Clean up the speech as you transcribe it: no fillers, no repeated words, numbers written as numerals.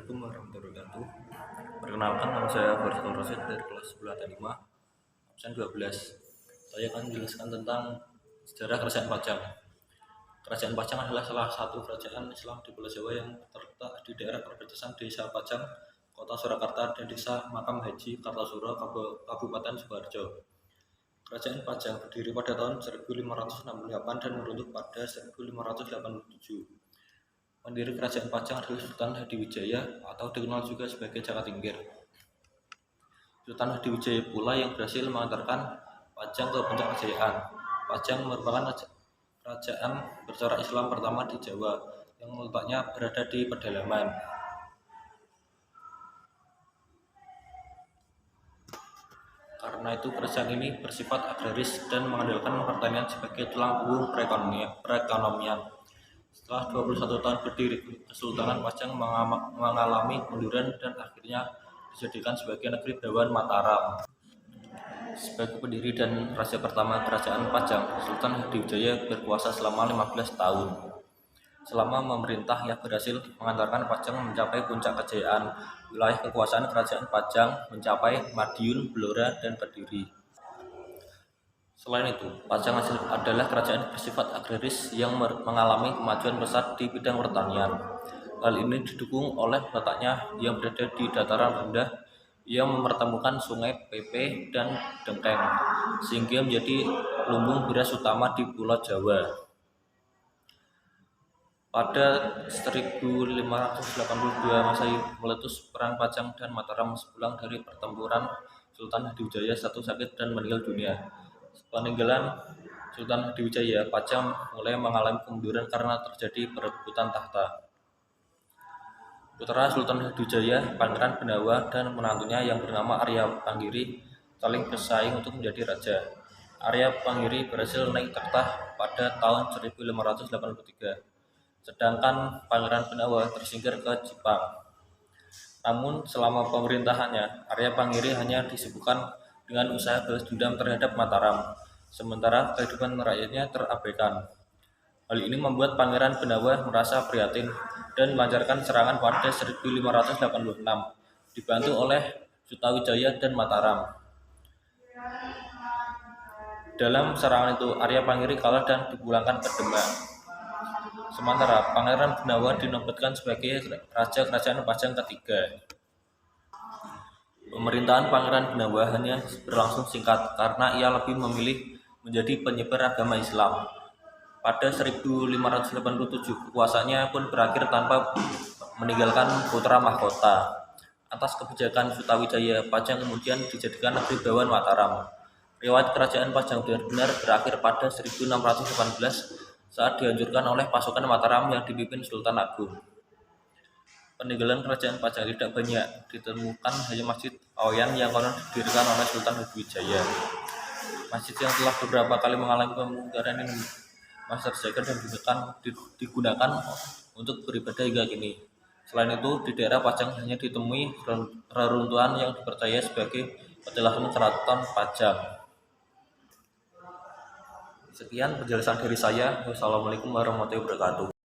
Assalamualaikum warahmatullahi wabarakatuh. Perkenalkan, nama saya Farisal Rosid dari kelas 10 5, absen 12. Saya akan menjelaskan tentang sejarah Kerajaan Pajang. Kerajaan Pajang adalah salah satu kerajaan Islam di Pulau Jawa yang terletak di daerah perbatasan Desa Pajang, Kota Surakarta, dan Desa Makam Haji Kartasura, Kabupaten Sukoharjo. Kerajaan Pajang berdiri pada tahun 1568 dan meruntuh pada 1587. Pendiri Kerajaan Pajang adalah Sultan Hadiwijaya atau dikenal juga sebagai Jaka Tingkir. Sultan Hadiwijaya pula yang berhasil mengantarkan Pajang ke puncak kejayaan. Pajang merupakan kerajaan bercorak Islam pertama di Jawa yang letaknya berada di pedalaman. Karena itu kerajaan ini bersifat agraris dan mengandalkan pertanian sebagai tulang punggung perekonomian. Setelah 21 tahun berdiri, Kesultanan Pajang mengalami kemunduran dan akhirnya dijadikan sebagai negeri Bawan Mataram. Sebagai pendiri dan raja pertama Kerajaan Pajang, Sultan Hadiwijaya berkuasa selama 15 tahun. Selama memerintah, ia berhasil mengantarkan Pajang mencapai puncak kejayaan. Wilayah kekuasaan Kerajaan Pajang mencapai Madiun, Blora, dan Kediri. Selain itu, Pajang adalah kerajaan bersifat agraris yang mengalami kemajuan pesat di bidang pertanian. Hal ini didukung oleh letaknya yang berada di dataran rendah yang mempertemukan sungai Pepe dan Dengkeng, sehingga menjadi lumbung beras utama di Pulau Jawa. Pada 1582 Masehi meletus perang Pajang dan Mataram. Sepulang dari pertempuran, Sultan Hadiwijaya sakit dan meninggal dunia. Peninggalan Sultan Hadiwijaya, Pajang mulai mengalami kemunduran karena terjadi perebutan tahta. Putra Sultan Hadiwijaya, Pangeran Benawa, dan menantunya yang bernama Arya Panggiri saling bersaing untuk menjadi raja. Arya Panggiri berhasil naik takhta pada tahun 1583, sedangkan Pangeran Benawa tersingkir ke Jepang. Namun selama pemerintahannya, Arya Panggiri hanya disibukkan dengan usaha balas dendam terhadap Mataram, sementara kehidupan rakyatnya terabaikan. Hal ini membuat Pangeran Benawa merasa prihatin dan melancarkan serangan pada 1586, dibantu oleh Sutawijaya dan Mataram. Dalam serangan itu, Arya Panggiri kalah dan dipulangkan ke Demak. Sementara Pangeran Benawa dinobatkan sebagai Raja Kerajaan Pajang ketiga. Pemerintahan Pangeran Benawa hanya berlangsung singkat karena ia lebih memilih menjadi penyebar agama Islam. Pada 1587, kekuasaannya pun berakhir tanpa meninggalkan putra mahkota. Atas kebijakan Sutawijaya, Pajang kemudian dijadikan negeri Bawan Mataram. Riwayat Kerajaan Pajang benar-benar berakhir pada 1618 saat dihancurkan oleh pasukan Mataram yang dipimpin Sultan Agung. Peninggalan Kerajaan Pajang tidak banyak, ditemukan hanya Masjid Aoyan yang konon didirikan oleh Sultan Hadiwijaya. Masjid yang telah beberapa kali mengalami pembongkaran ini masih terjaga dan digunakan untuk beribadah hingga kini. Selain itu, di daerah Pajang hanya ditemui reruntuhan yang dipercaya sebagai penjelasan Keraton Pajang. Sekian penjelasan dari saya. Wassalamualaikum warahmatullahi wabarakatuh.